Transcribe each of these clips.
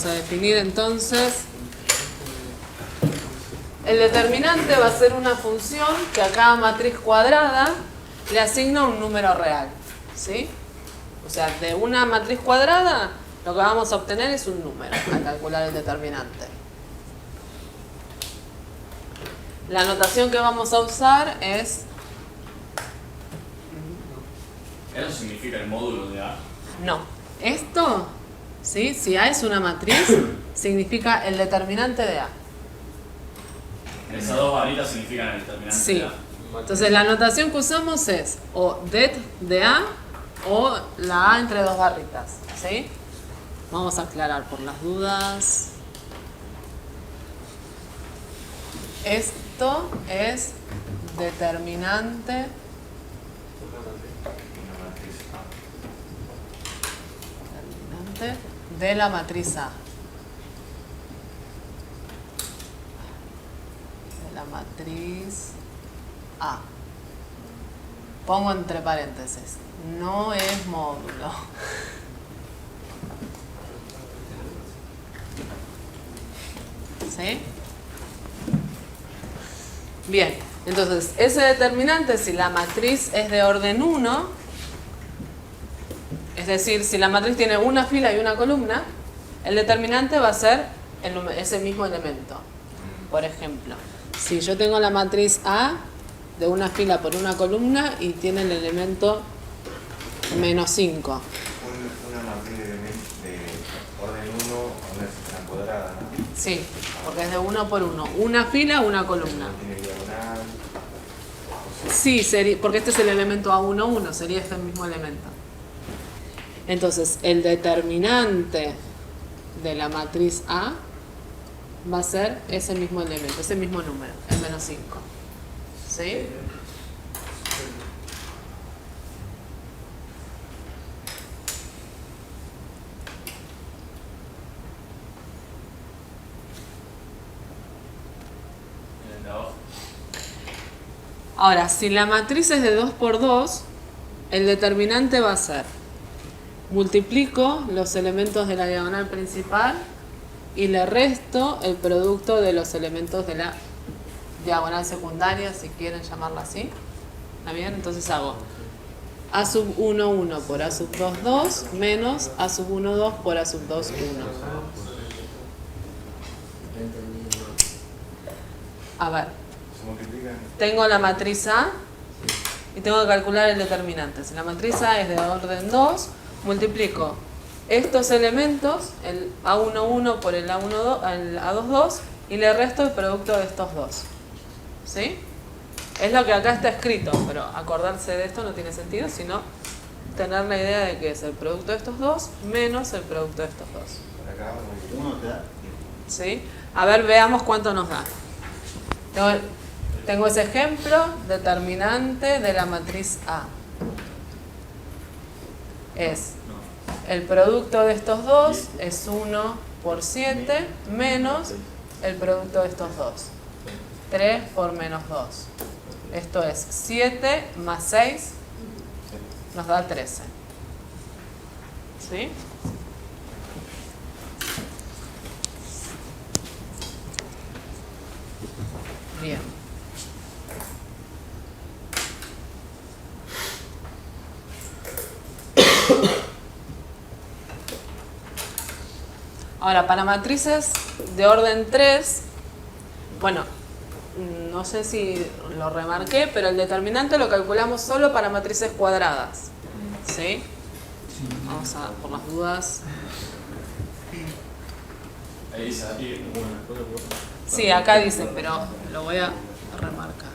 Vamos a definir entonces. El determinante va a ser una función que a cada matriz cuadrada le asigna un número real, ¿sí? O sea, de una matriz cuadrada lo que vamos a obtener es un número al calcular el determinante. La notación que vamos a usar es... ¿Eso significa el módulo de A? No. Esto, ¿sí? Si A es una matriz, significa el determinante de A. Esas dos varitas significan el determinante Sí. de A. Entonces la notación que usamos es o det de A o la A entre dos barritas, ¿sí? Vamos a aclarar por las dudas. Esto es determinante de la matriz A. De la matriz A. Pongo entre paréntesis. No es módulo. ¿Sí? Bien, entonces ese determinante, si la matriz es de orden 1, es decir, si la matriz tiene una fila y una columna, el determinante va a ser ese mismo elemento. Por ejemplo, si yo tengo la matriz A de una fila por una columna y tiene el elemento menos 5. Una matriz de orden 1 una cuadrada, ¿no? Sí, porque es de 1 por 1. Una fila, una columna. No tiene diagonal. Sí, porque este es el elemento A11, sería este mismo elemento. Entonces, el determinante de la matriz A va a ser ese mismo elemento, ese mismo número, el menos 5. ¿Sí? El de abajo. Ahora, si la matriz es de 2 por 2, el determinante va a ser multiplico los elementos de la diagonal principal y le resto el producto de los elementos de la diagonal secundaria, si quieren llamarla así. ¿Está bien? Entonces hago A sub 1, 1 por A sub 2, 2 menos A sub 1, 2 por A sub 2, 1. A ver, Se multiplican. tengo la matriz A y tengo que calcular el determinante. Si la matriz A es de orden 2, multiplico estos elementos, el A11 por el A22, y le resto el producto de estos dos. ¿Sí? Es lo que acá está escrito, pero acordarse de esto no tiene sentido, sino tener la idea de que es el producto de estos dos menos el producto de estos dos. Por acá, Uno te da. ¿Sí? A ver, veamos cuánto nos da. Tengo ese ejemplo, determinante de la matriz A. Es el producto de estos dos es 1 por 7 menos el producto de estos dos. 3 por menos 2. Esto es 7 más 6 nos da 13. ¿Sí? Bien. Ahora, para matrices de orden 3, bueno, no sé si lo remarqué, pero el determinante lo calculamos solo para matrices cuadradas. ¿Sí? Vamos a, por las dudas. Ahí dice aquí. Sí, acá dice, pero lo voy a remarcar.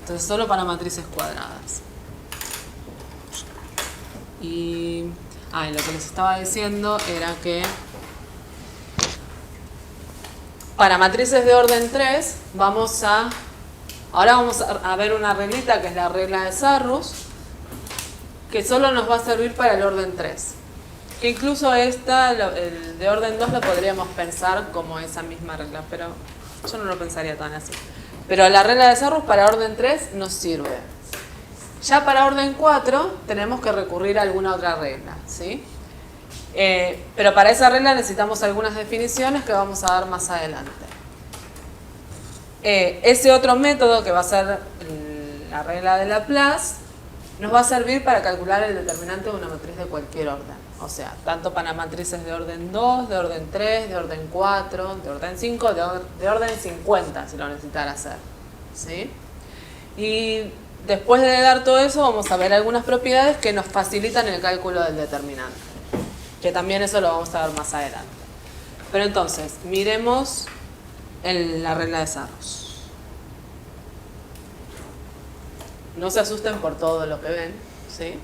Entonces, solo para matrices cuadradas. Y lo que les estaba diciendo era que para matrices de orden 3 ahora vamos a ver una reglita que es la regla de Sarrus, que solo nos va a servir para el orden 3. Que incluso esta, el de orden 2, lo podríamos pensar como esa misma regla, pero yo no lo pensaría tan así. Pero la regla de Sarrus para orden 3 nos sirve. Ya para orden 4 tenemos que recurrir a alguna otra regla, ¿sí? Pero para esa regla necesitamos algunas definiciones que vamos a dar más adelante. Ese otro método, que va a ser la regla de Laplace, nos va a servir para calcular el determinante de una matriz de cualquier orden. O sea, tanto para matrices de orden 2, de orden 3, de orden 4, de orden 5, de orden 50, si lo necesitara hacer. ¿Sí? Y después de dar todo eso, vamos a ver algunas propiedades que nos facilitan el cálculo del determinante. Que también eso lo vamos a ver más adelante. Pero entonces, miremos la regla de Sarrus. No se asusten por todo lo que ven, ¿sí?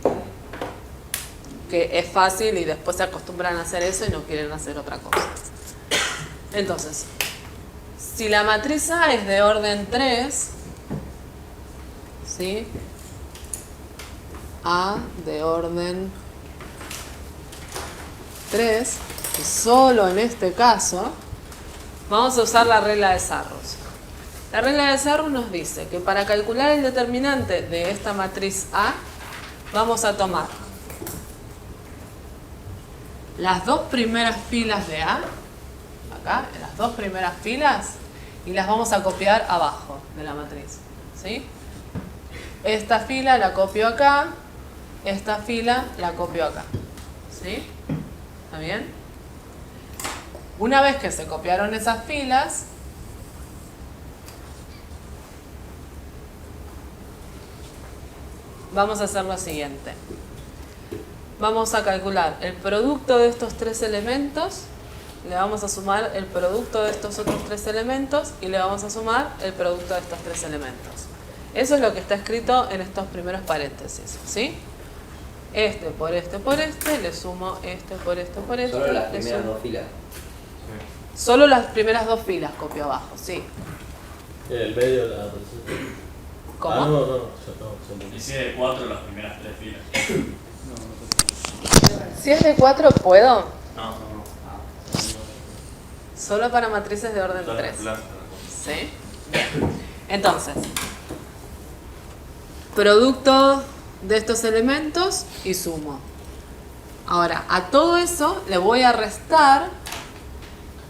Que es fácil y después se acostumbran a hacer eso y no quieren hacer otra cosa. Entonces, si la matriz A es de orden 3, ¿sí? A de orden 3, y solo en este caso, vamos a usar la regla de Sarrus. La regla de Sarrus nos dice que para calcular el determinante de esta matriz A, vamos a tomar las dos primeras filas de A, acá, en las dos primeras filas, y las vamos a copiar abajo de la matriz, ¿sí? Esta fila la copio acá, esta fila la copio acá, ¿sí? ¿Está bien? Una vez que se copiaron esas filas, vamos a hacer lo siguiente. Vamos a calcular el producto de estos tres elementos, le vamos a sumar el producto de estos otros tres elementos y le vamos a sumar el producto de estos tres elementos. Eso es lo que está escrito en estos primeros paréntesis, ¿sí? Este por este por este, le sumo este por este por este. Solo las primeras dos filas. Solo las primeras dos filas copio abajo, sí. El medio de la... ¿Cómo? Ah, no, Y si es de 4 las primeras 3 filas. Si es de 4, ¿puedo? No. Solo para matrices de orden 3. ¿Sí? Bien. Entonces, producto de estos elementos y sumo. Ahora, a todo eso le voy a restar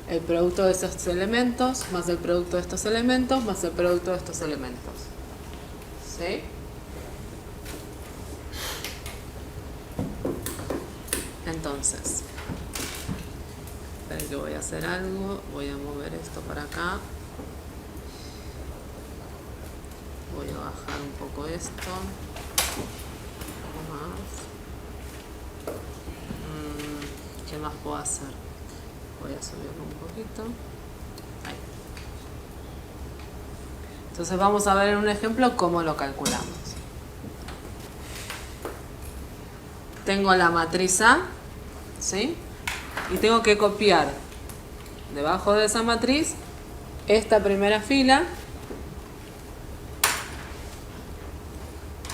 el producto de estos elementos, más el producto de estos elementos, más el producto de estos elementos. ¿Sí? Entonces, esperen que voy a hacer algo, voy a mover esto para acá, voy a bajar un poco esto, un poco más. ¿Qué más puedo hacer? Voy a subirlo un poquito. Ahí. Entonces vamos a ver en un ejemplo cómo lo calculamos. Tengo la matriz A, ¿sí? Y tengo que copiar debajo de esa matriz esta primera fila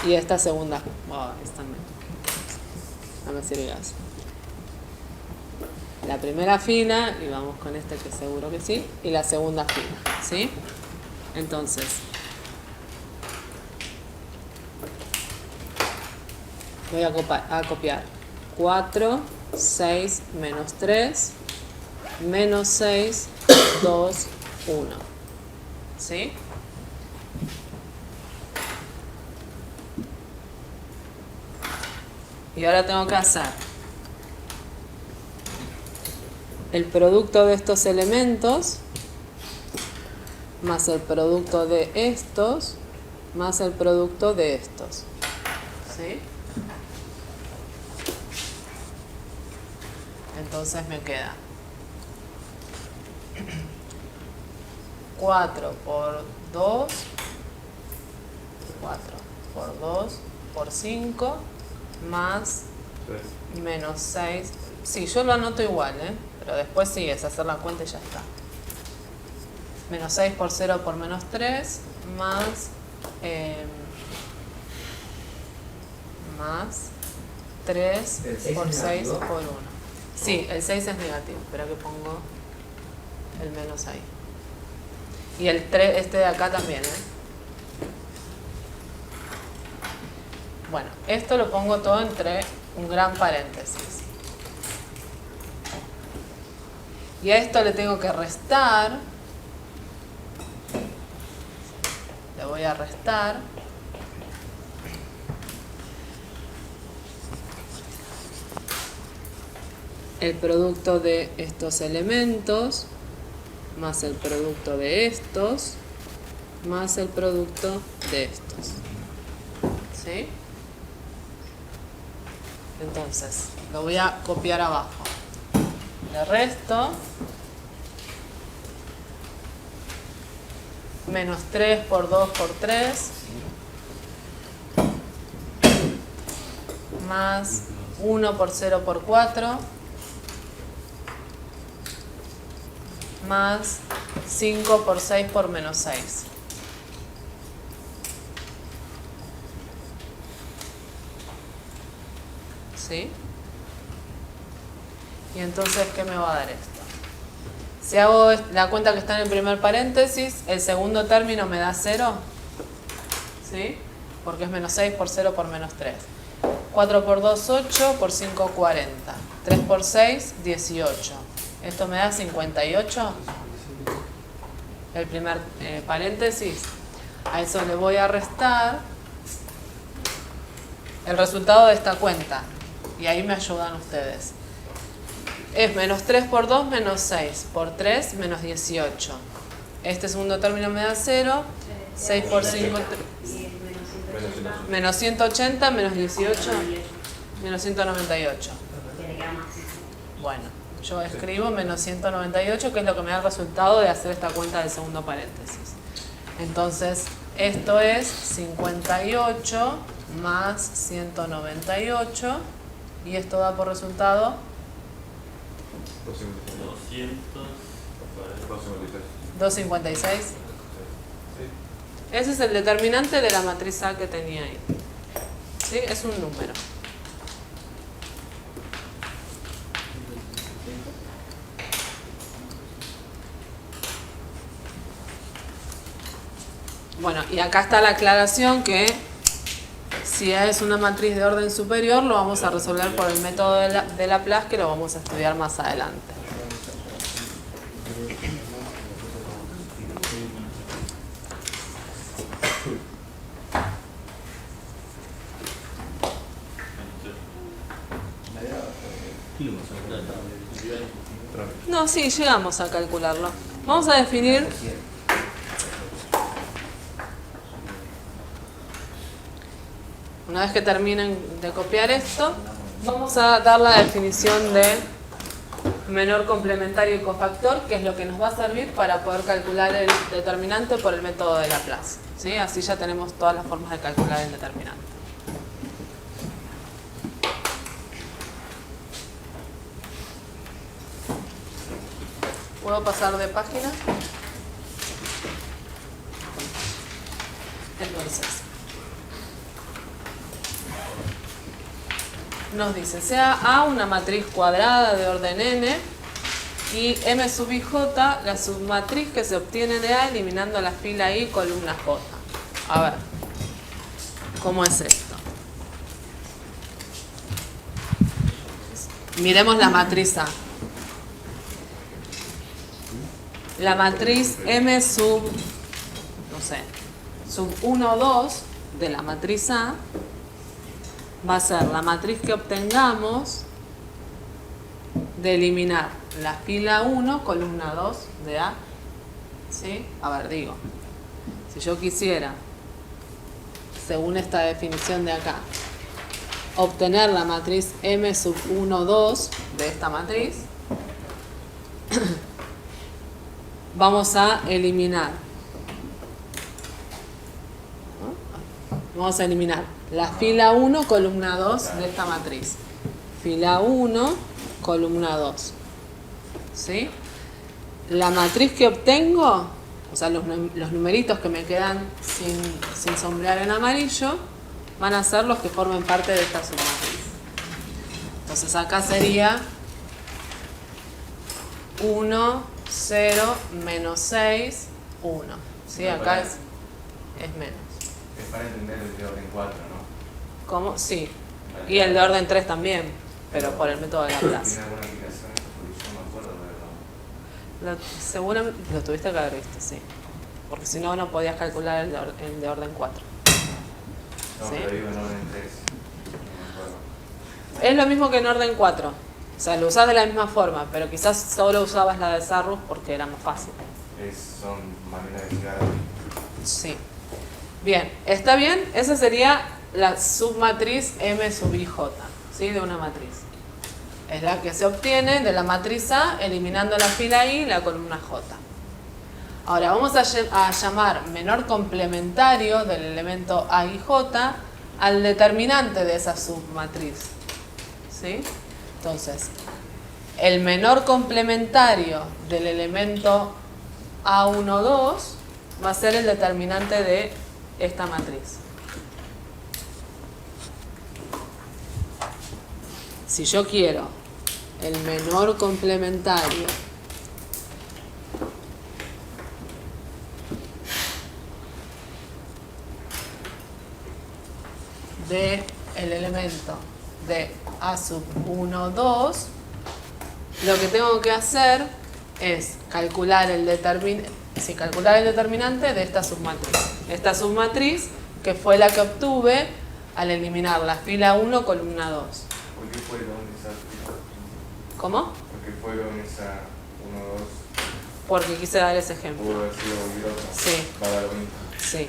y esta segunda. Esta no me sirve así. La primera fila, y vamos con este que seguro que sí, y la segunda fila, ¿sí? Entonces, voy a copiar 4, 6, menos 3, menos 6, 2, 1, ¿sí? Y ahora tengo que hacer el producto de estos elementos más el producto de estos más el producto de estos, ¿sí? Entonces me queda 4 por 2, 4 por 2 por 5 más menos 6. Sí, yo lo anoto igual, pero después sí, es hacer la cuenta y ya está. Menos 6 por 0 por menos 3 más 3 por 6 por 1. Sí, el 6 es negativo. Espera que pongo el menos ahí. Y el 3, este de acá también, Bueno, esto lo pongo todo entre un gran paréntesis. Y a esto le tengo que restar. Le voy a restar. El producto de estos elementos más el producto de estos más el producto de estos. ¿Sí? Entonces, lo voy a copiar abajo. Le resto menos 3 por 2 por 3 más 1 por 0 por 4 más 5 por 6 por menos 6. ¿Sí? Y entonces, ¿qué me va a dar esto? Si hago la cuenta que está en el primer paréntesis, el segundo término me da 0. ¿Sí? Porque es menos 6 por 0 por menos 3. 4 por 2, 8, por 5, 40. 3 por 6, 18. Esto me da 58. El primer paréntesis. A eso le voy a restar el resultado de esta cuenta. Y ahí me ayudan ustedes. Es menos 3 por 2, menos 6. Por 3, menos 18. Este segundo término me da 0. 6 por 5, menos 180, menos 18, menos 198. Bueno, yo escribo menos 198, que es lo que me da el resultado de hacer esta cuenta del segundo paréntesis. Entonces, esto es 58 más 198. Y esto da por resultado 256. Ese es el determinante de la matriz A que tenía ahí. ¿Sí? Es un número. Bueno, y acá está la aclaración que si es una matriz de orden superior, lo vamos a resolver por el método de Laplace, que lo vamos a estudiar más adelante. No, sí, llegamos a calcularlo. Vamos a definir. Una vez que terminen de copiar esto, vamos a dar la definición de menor complementario y cofactor, que es lo que nos va a servir para poder calcular el determinante por el método de Laplace. ¿Sí? Así ya tenemos todas las formas de calcular el determinante. ¿Puedo pasar de página? Entonces, nos dice, sea A una matriz cuadrada de orden n y M sub i j la submatriz que se obtiene de A eliminando la fila I columna j. A ver, ¿cómo es esto? Miremos la matriz A. La matriz M sub, no sé, sub 1 o 2 de la matriz A va a ser la matriz que obtengamos de eliminar la fila 1, columna 2 de A. ¿Sí? A ver, digo, si yo quisiera, según esta definición de acá, obtener la matriz M sub 1, 2 de esta matriz, vamos a eliminar. Vamos a eliminar la fila 1, columna 2 de esta matriz. Fila 1, columna 2. ¿Sí? La matriz que obtengo, o sea, los numeritos que me quedan sin sombrear en amarillo, van a ser los que formen parte de esta submatriz. Entonces acá sería 1, 0, menos 6, 1. ¿Sí? Acá es menos. Es para entender el de orden 4, ¿no? ¿Cómo? Sí. Y el de orden 3 también, pero por el método de Laplace. ¿Tiene alguna aplicación? Porque yo no me acuerdo de verlo. Seguramente lo tuviste que haber visto, sí. Porque si no, no podías calcular el de orden 4. No, ¿Sí? pero digo en orden 3. No me acuerdo. Es lo mismo que en orden 4. O sea, lo usás de la misma forma, pero quizás solo usabas la de Sarrus porque era más fácil. Son maneras de llegar a... Sí. Bien, ¿está bien? Esa sería la submatriz M sub IJ, ¿sí? De una matriz. Es la que se obtiene de la matriz A eliminando la fila I y la columna J. Ahora vamos a llamar menor complementario del elemento A y J al determinante de esa submatriz. ¿Sí? Entonces, el menor complementario del elemento A12 va a ser el determinante de esta matriz. Si yo quiero el menor complementario del elemento de A sub 1, 2, lo que tengo que hacer es calcular el determinante de esta submatriz. Esta submatriz que fue la que obtuve al eliminar la fila 1, columna 2. ¿Por qué fueron esa fila? ¿Cómo? ¿Por qué fueron esa 1, 2? Porque quise dar ese ejemplo. Pudo haber sido cualquier otra. Sí. Va a dar lo mismo. Sí.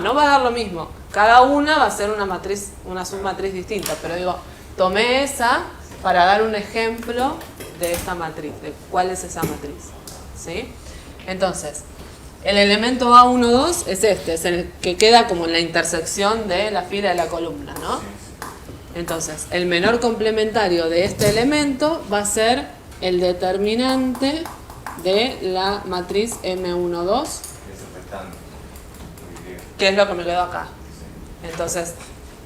No va a dar lo mismo. Cada una va a ser una matriz, una submatriz distinta, pero digo, tomé esa para dar un ejemplo de esta matriz, de cuál es esa matriz. ¿Sí? Entonces, el elemento A12 es este, es el que queda como en la intersección de la fila y la columna, ¿no? Sí, sí. Entonces, el menor complementario de este elemento va a ser el determinante de la matriz M12, Eso restando. Muy bien. que es lo que me quedó acá. Sí. Entonces,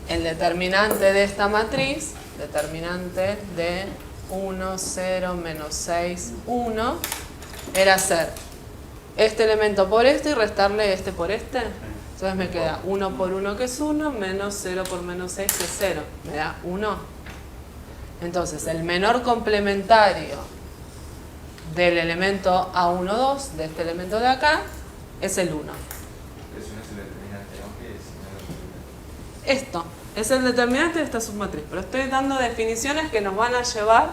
el determinante de esta matriz, determinante de 1, 0, menos 6, 1, era hacer este elemento por este y restarle este por este. Entonces me queda 1 por 1 que es 1, menos 0 por menos 6 que es 0. Me da 1. Entonces, el menor complementario del elemento A12, de este elemento de acá, es el 1. Eso no es el determinante, ¿no? ¿Qué es el determinante? Esto es el determinante de esta submatriz, pero estoy dando definiciones que nos van a llevar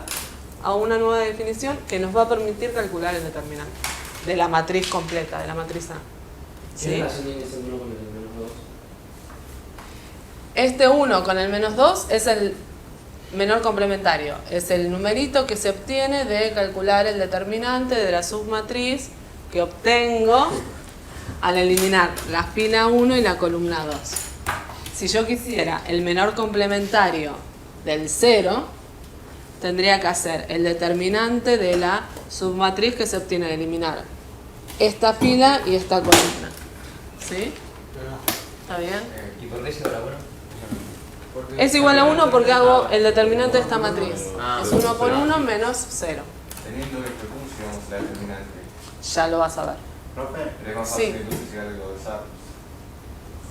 a una nueva definición que nos va a permitir calcular el determinante de la matriz completa, de la matriz A. ¿Qué ¿Sí? relación tiene ese 1 con el menos 2? Este 1 con el menos 2 es el menor complementario, es el numerito que se obtiene de calcular el determinante de la submatriz que obtengo al eliminar la fila 1 y la columna 2. Si yo quisiera el menor complementario del 0, tendría que hacer el determinante de la submatriz que se obtiene al eliminar esta fila y esta columna. ¿Sí? ¿Está bien? ¿Y por qué es igual a 1? Es igual a 1 porque hago el determinante de esta matriz. Ah, Es 1 por 1 menos 0. Teniendo esto, ¿cómo llegamos a la determinante? Ya lo vas a ver. Profe, pero es más Sí. fácil entonces llegar a lo de SAP.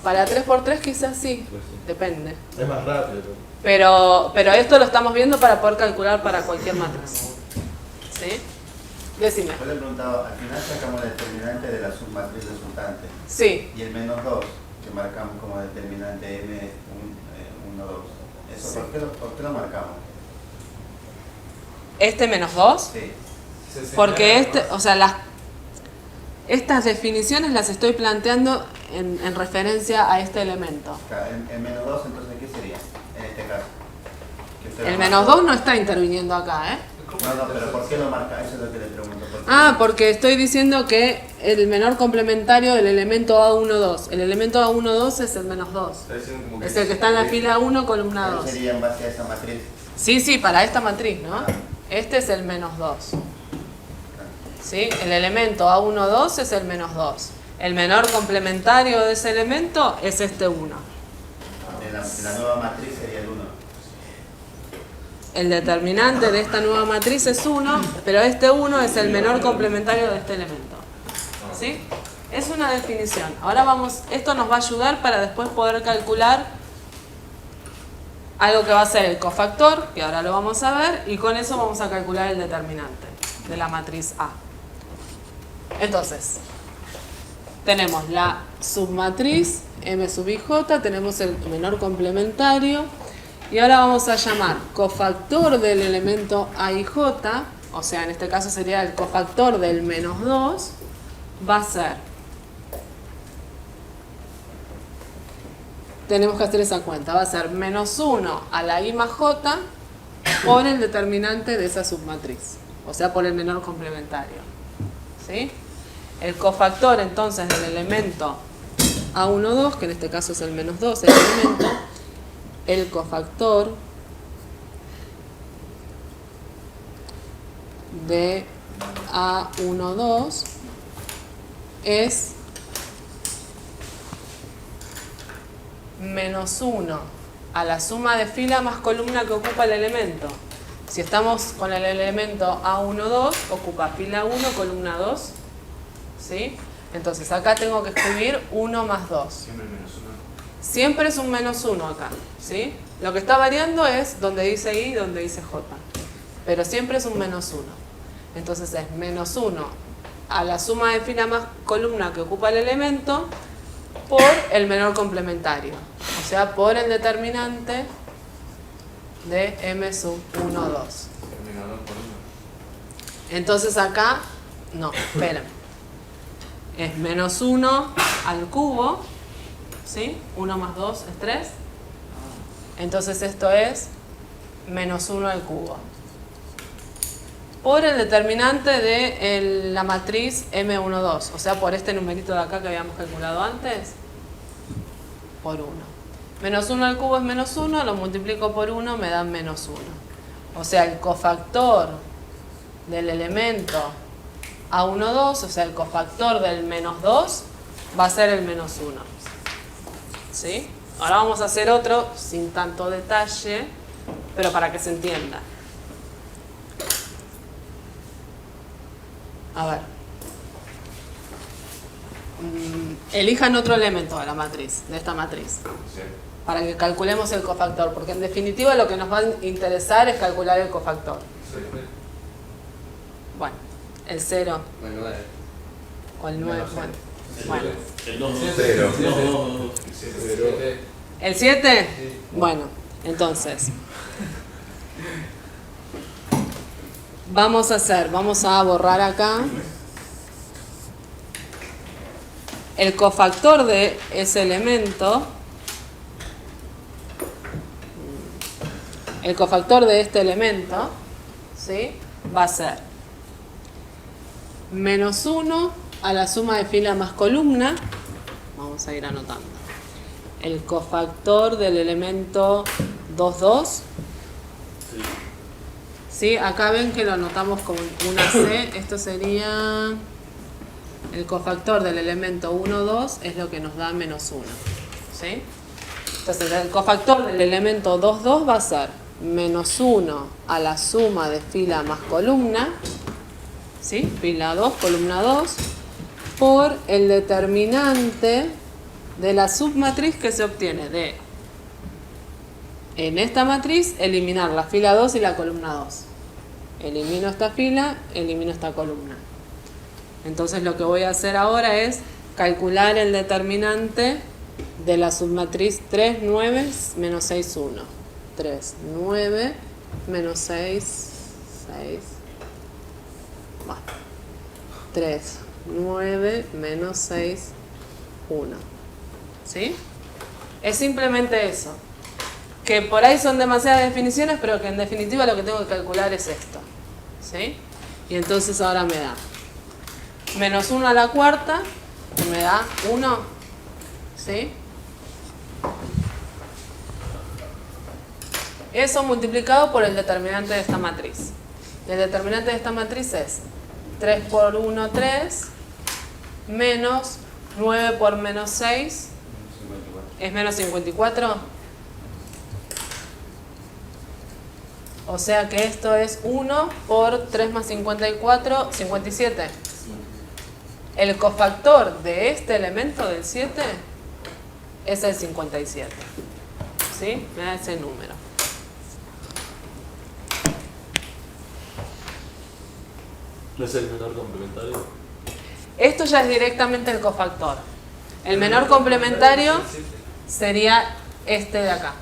Para 3×3 quizás sí, Pues sí. depende. Es más rápido. Pero esto lo estamos viendo para poder calcular para cualquier matriz. ¿Sí? Decime. Yo le preguntaba, al final sacamos el determinante de la submatriz resultante Sí. y el menos 2 que marcamos como determinante M1, 2. ¿Eso Sí. por qué lo marcamos? ¿Este menos 2? Sí. Porque estas definiciones las estoy planteando en referencia a este elemento. O sea, el menos 2 entonces ¿qué sería en este caso? Que usted El lo menos marcó. 2 no está interviniendo acá, ¿eh? No, pero ¿por qué lo marca? Eso es lo que le pregunto. ¿Por qué? Ah, porque estoy diciendo que el menor complementario del elemento A12. El elemento A12 es el menos 2. Está diciendo como Es el que está en la fila 1, columna Pero 2. sería en base a esa matriz. Sí, para esta matriz, ¿no? Este es el menos 2. ¿Sí? El elemento A12 es el menos 2. El menor complementario de ese elemento es este 1. De la nueva matriz sería el 1. El determinante de esta nueva matriz es 1, pero este 1 es el menor complementario de este elemento. ¿Sí? Es una definición. Ahora esto nos va a ayudar para después poder calcular algo que va a ser el cofactor, que ahora lo vamos a ver, y con eso vamos a calcular el determinante de la matriz A. Entonces, tenemos la submatriz M sub IJ, tenemos el menor complementario y ahora vamos a llamar cofactor del elemento AIJ, o sea, en este caso sería el cofactor del menos 2, va a ser, tenemos que hacer esa cuenta, va a ser menos 1 a la I más J por el determinante de esa submatriz, o sea, por el menor complementario. ¿Sí? El cofactor entonces del elemento A12, que en este caso es el menos 2, el elemento, el cofactor de A12 es menos 1 a la suma de fila más columna que ocupa el elemento. Si estamos con el elemento A12, ocupa fila 1, columna 2, ¿sí? Entonces acá tengo que escribir 1 más 2. Siempre menos 1. Siempre es un menos 1 acá, ¿sí? Lo que está variando es donde dice I y donde dice J. Pero siempre es un menos 1. Entonces es menos 1 a la suma de fila más columna que ocupa el elemento por el menor complementario. O sea, por el determinante de M sub 1, 2. Menos 2 por 1. Entonces acá, no, esperen. Es menos 1 al cubo, ¿sí? 1 más 2 es 3. Entonces esto es menos 1 al cubo. Por el determinante de la matriz M12, o sea, por este numerito de acá que habíamos calculado antes, por 1. Menos 1 al cubo es menos 1, lo multiplico por 1, me da menos 1. O sea, el cofactor del elemento A12, o sea, el cofactor del menos 2, va a ser el menos 1. ¿Sí? Ahora vamos a hacer otro sin tanto detalle, pero para que se entienda. A ver. Elijan otro elemento de la matriz, de esta matriz, Sí. para que calculemos el cofactor, porque en definitiva lo que nos va a interesar es calcular el cofactor. Sí. Bueno, el 0 Bueno, dale. o el 9, bueno. El 2, Cero. 7. ¿El 7? Sí. Bueno, entonces vamos a borrar acá el cofactor de ese elemento. El cofactor de este elemento, ¿sí? Va a ser menos 1 a la suma de fila más columna. Vamos a ir anotando. El cofactor del elemento 2, 2. Sí. ¿Sí? Acá ven que lo anotamos con una C. Esto sería el cofactor del elemento 1, 2, es lo que nos da menos 1. ¿Sí? Entonces el cofactor del elemento 2, 2 va a ser menos 1 a la suma de fila más columna, ¿sí? Fila 2, columna 2, por el determinante de la submatriz que se obtiene de, en esta matriz, eliminar la fila 2 y la columna 2. Elimino esta fila, elimino esta columna. Entonces lo que voy a hacer ahora es calcular el determinante de la submatriz 3, 9, menos 6, 1. 3, 9, menos 6, 6. Bueno. 3, 9, menos 6, 1. ¿Sí? Es simplemente eso. Que por ahí son demasiadas definiciones, pero que en definitiva lo que tengo que calcular es esto. ¿Sí? Y entonces ahora me da menos 1 a la cuarta, que me da 1. ¿Sí? Eso multiplicado por el determinante de esta matriz. El determinante de esta matriz es 3 por 1, 3, menos 9 por menos 6, es menos 54. O sea que esto es 1 por 3 más 54, 57. El cofactor de este elemento del 7 es el 57. ¿Sí? Me da ese número. ¿No es el menor complementario? esto ya es directamente el cofactor. El menor complementario sería este de acá.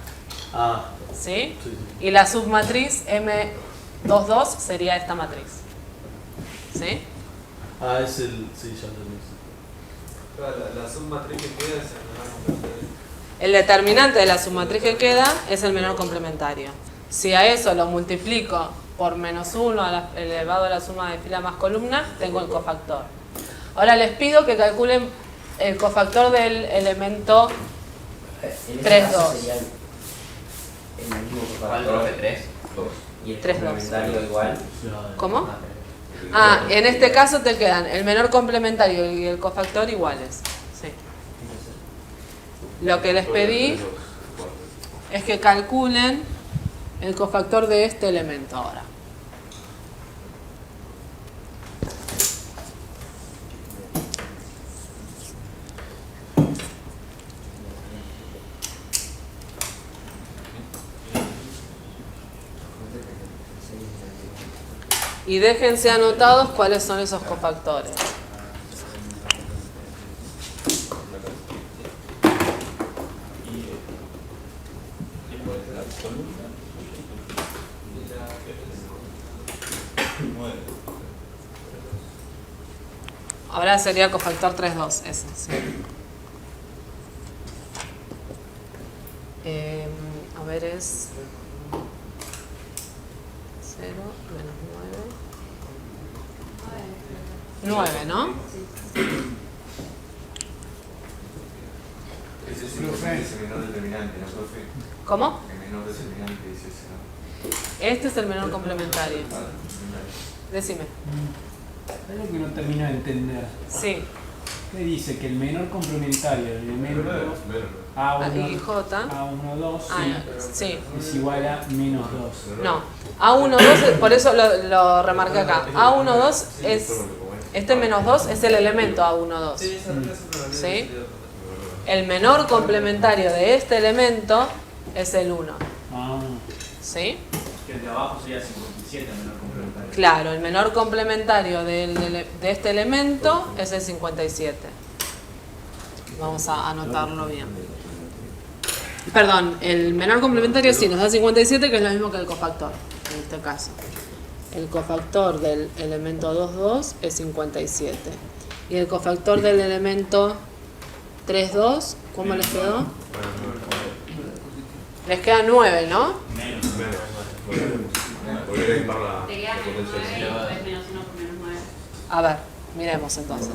Ah, ¿Sí? sí, Y la submatriz M22 sería esta matriz. ¿Sí? Ah, es el. Sí, ya entendí. La submatriz que queda es el menor complementario. El determinante de la submatriz que queda es el menor complementario. Si a eso lo multiplico por menos 1 elevado a la suma de fila más columna, tengo el cofactor. Ahora les pido que calculen el cofactor del elemento En ese 3, caso 2. sería el mismo ¿Cuál cofactor profe? 3, 2. y el 3, 2. complementario igual. ¿Cómo? En este caso te quedan el menor complementario y el cofactor iguales. Sí. Lo que les pedí es que calculen el cofactor de este elemento ahora. Y déjense anotados cuáles son esos cofactores. Ahora sería cofactor 3,2, ese, sí. A ver, es 0 menos 9. 9, ¿no? Ese es el menor determinante, ¿no, profe? ¿Cómo? El menor determinante es ese, ¿no? Este es el menor complementario. Decime. Es lo que no termino de entender. Sí. ¿Qué dice? Que el menor complementario del elemento Y J. A12 Sí. es igual a menos 2. No. A12, por eso lo remarqué acá. A12 es. Este menos 2 es el elemento A12. ¿Sí? El menor complementario de este elemento es el 1. Ah, ¿Sí? Que el de abajo sería 57 menor complementario. Claro, el menor complementario de este elemento es el 57. Vamos a anotarlo bien. Perdón, el menor complementario sí nos da 57, que es lo mismo que el cofactor, en este caso. El cofactor del elemento 2,2 es 57. Y el cofactor del elemento 3,2, ¿cómo les quedó? Les queda 9, ¿no? A ver, miremos entonces.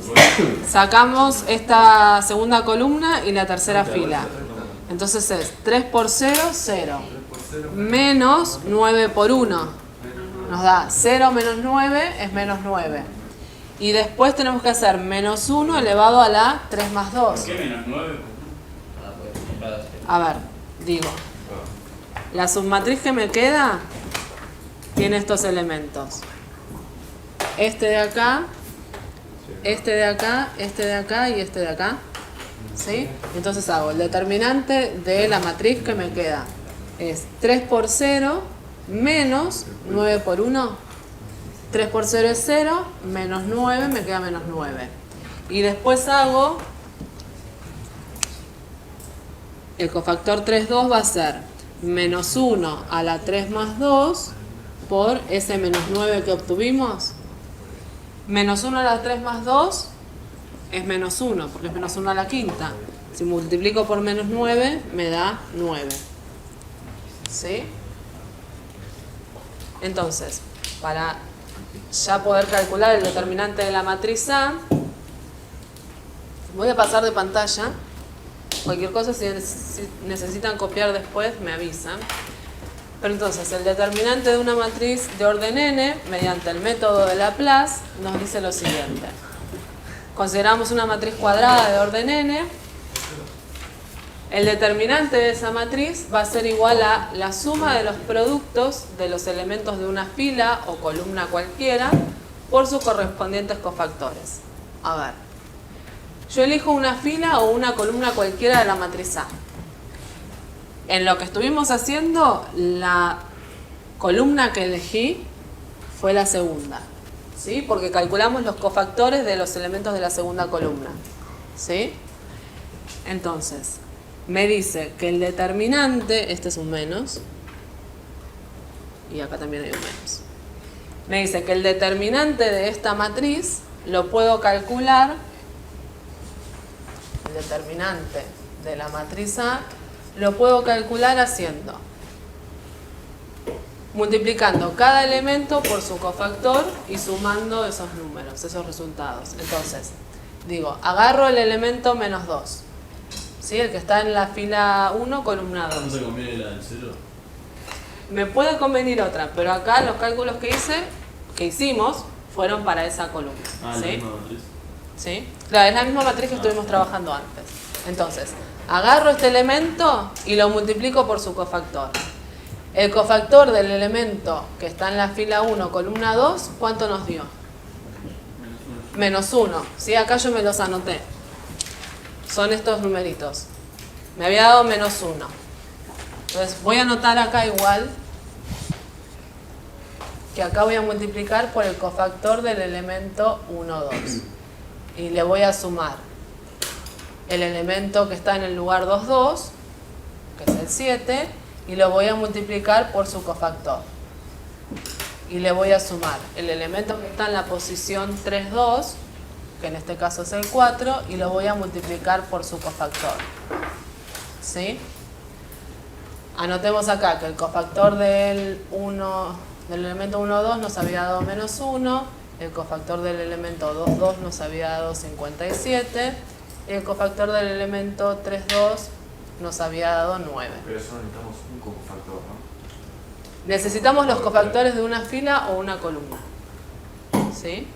Sacamos esta segunda columna y la tercera fila. Entonces es 3 por 0, 0. Menos 9 por 1. Nos da 0 menos 9 es menos 9. Y después tenemos que hacer menos 1 elevado a la 3 más 2. ¿Por qué menos 9? A ver, digo. La submatriz que me queda tiene estos elementos. Este de acá, este de acá, este de acá y este de acá. ¿Sí? Entonces hago el determinante de la matriz que me queda. Es 3 por 0 menos 9 por 1. 3 por 0 es 0, menos 9, me queda menos 9. Y después hago, el cofactor 3,2 va a ser menos 1 a la 3 más 2 por ese menos 9 que obtuvimos. Menos 1 a la 3 más 2 es menos 1, porque es menos 1 a la quinta. Si multiplico por menos 9, me da 9. ¿Sí? Entonces, para ya poder calcular el determinante de la matriz A, voy a pasar de pantalla. Cualquier cosa, si necesitan copiar después, me avisan. Pero entonces, el determinante de una matriz de orden n, mediante el método de Laplace, nos dice lo siguiente. Consideramos una matriz cuadrada de orden n. El determinante de esa matriz va a ser igual a la suma de los productos de los elementos de una fila o columna cualquiera por sus correspondientes cofactores. A ver, yo elijo una fila o una columna cualquiera de la matriz A. En lo que estuvimos haciendo, la columna que elegí fue la segunda. ¿sí? Porque calculamos los cofactores de los elementos de la segunda columna, ¿sí? Entonces, me dice que el determinante, este es un menos, y acá también hay un menos. Me dice que el determinante de esta matriz lo puedo calcular, el determinante de la matriz A, lo puedo calcular haciendo, multiplicando cada elemento por su cofactor y sumando esos números, esos resultados. Entonces, digo, agarro el elemento menos 2, ¿sí? El que está en la fila 1, columna 2. ¿No te conviene la del 0? Me puede convenir otra, pero acá los cálculos que hicimos, fueron para esa columna. Ah, ¿sí? la misma matriz. ¿Sí? Claro, es la misma matriz que estuvimos trabajando antes. Entonces, agarro este elemento y lo multiplico por su cofactor. El cofactor del elemento que está en la fila 1, columna 2, ¿cuánto nos dio? Menos 1. ¿Sí? Acá yo me los anoté. Son estos numeritos. Me había dado menos 1. Entonces voy a anotar acá igual que acá voy a multiplicar por el cofactor del elemento 1, 2. Y le voy a sumar el elemento que está en el lugar 2, 2, que es el 7, y lo voy a multiplicar por su cofactor. Y le voy a sumar el elemento que está en la posición 3, 2, que en este caso es el 4, y lo voy a multiplicar por su cofactor. ¿Sí? Anotemos acá que el cofactor del elemento 1, 2 nos había dado menos 1, el cofactor del elemento 2, 2 nos había dado 57, y el cofactor del elemento 3, 2 nos había dado 9. Pero eso necesitamos un cofactor, ¿no? Necesitamos los cofactores de una fila o una columna. ¿Sí?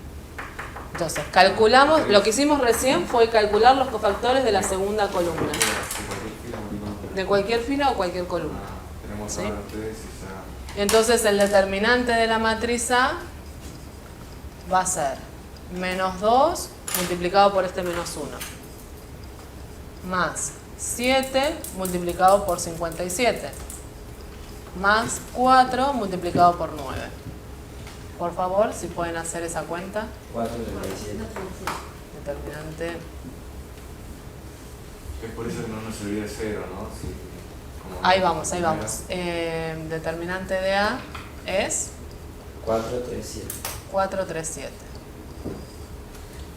Entonces, calculamos, lo que hicimos recién fue calcular los cofactores de la segunda columna. De cualquier fila o cualquier columna. Tenemos ¿Sí? ahora ustedes y ya. Entonces el determinante de la matriz A va a ser menos 2 multiplicado por este menos 1. Más 7 multiplicado por 57. Más 4 multiplicado por 9. Por favor, si pueden hacer esa cuenta. 437. Determinante. Es por eso que no nos olvide 0, ¿no? Sí, como Ahí vamos. Determinante de A es 437. 437.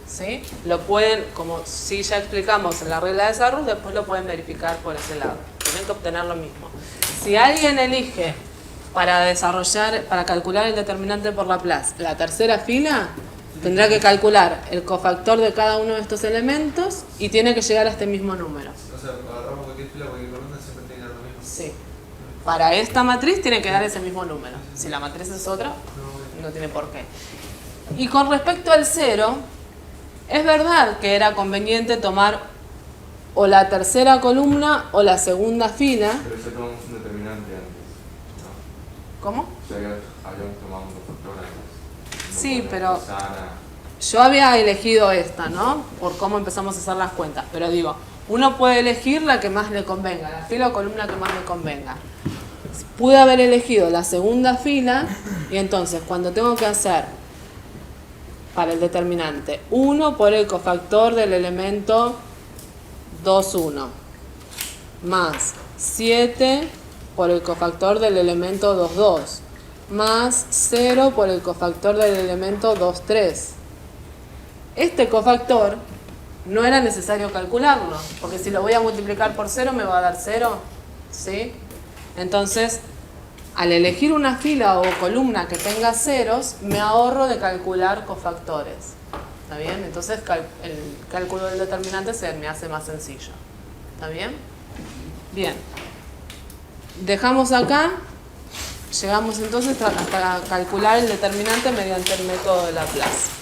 ¿Sí? Lo pueden, como si ya explicamos en la regla de Sarrus, después lo pueden verificar por ese lado. Tienen que obtener lo mismo. Si alguien elige para calcular el determinante por Laplace la tercera fila, tendrá que calcular el cofactor de cada uno de estos elementos y tiene que llegar a este mismo número. O sea, agarramos cualquier fila, cualquier columna, siempre tiene que dar lo mismo. Sí. Para esta matriz tiene que dar ese mismo número. Si la matriz es otra, no tiene por qué. Y con respecto al 0, es verdad que era conveniente tomar o la tercera columna o la segunda fila. Pero ya tomamos un determinante antes, ¿no? ¿Cómo? Ya habíamos tomado un cofactor antes. Sí, pero Sana. yo había elegido esta, ¿no? Por cómo empezamos a hacer las cuentas. Pero digo, uno puede elegir la que más le convenga, la fila o columna que más le convenga. Pude haber elegido la segunda fila y entonces cuando tengo que hacer para el determinante 1 por el cofactor del elemento 2, 1 más 7 por el cofactor del elemento 2, 2 más 0 por el cofactor del elemento 2, 3. Este cofactor no era necesario calcularlo, porque si lo voy a multiplicar por 0 me va a dar 0, ¿sí? Entonces, al elegir una fila o columna que tenga ceros, me ahorro de calcular cofactores. ¿Está bien? Entonces, el cálculo del determinante se me hace más sencillo. ¿Está bien? Bien. Dejamos acá. Llegamos entonces hasta calcular el determinante mediante el método de Laplace.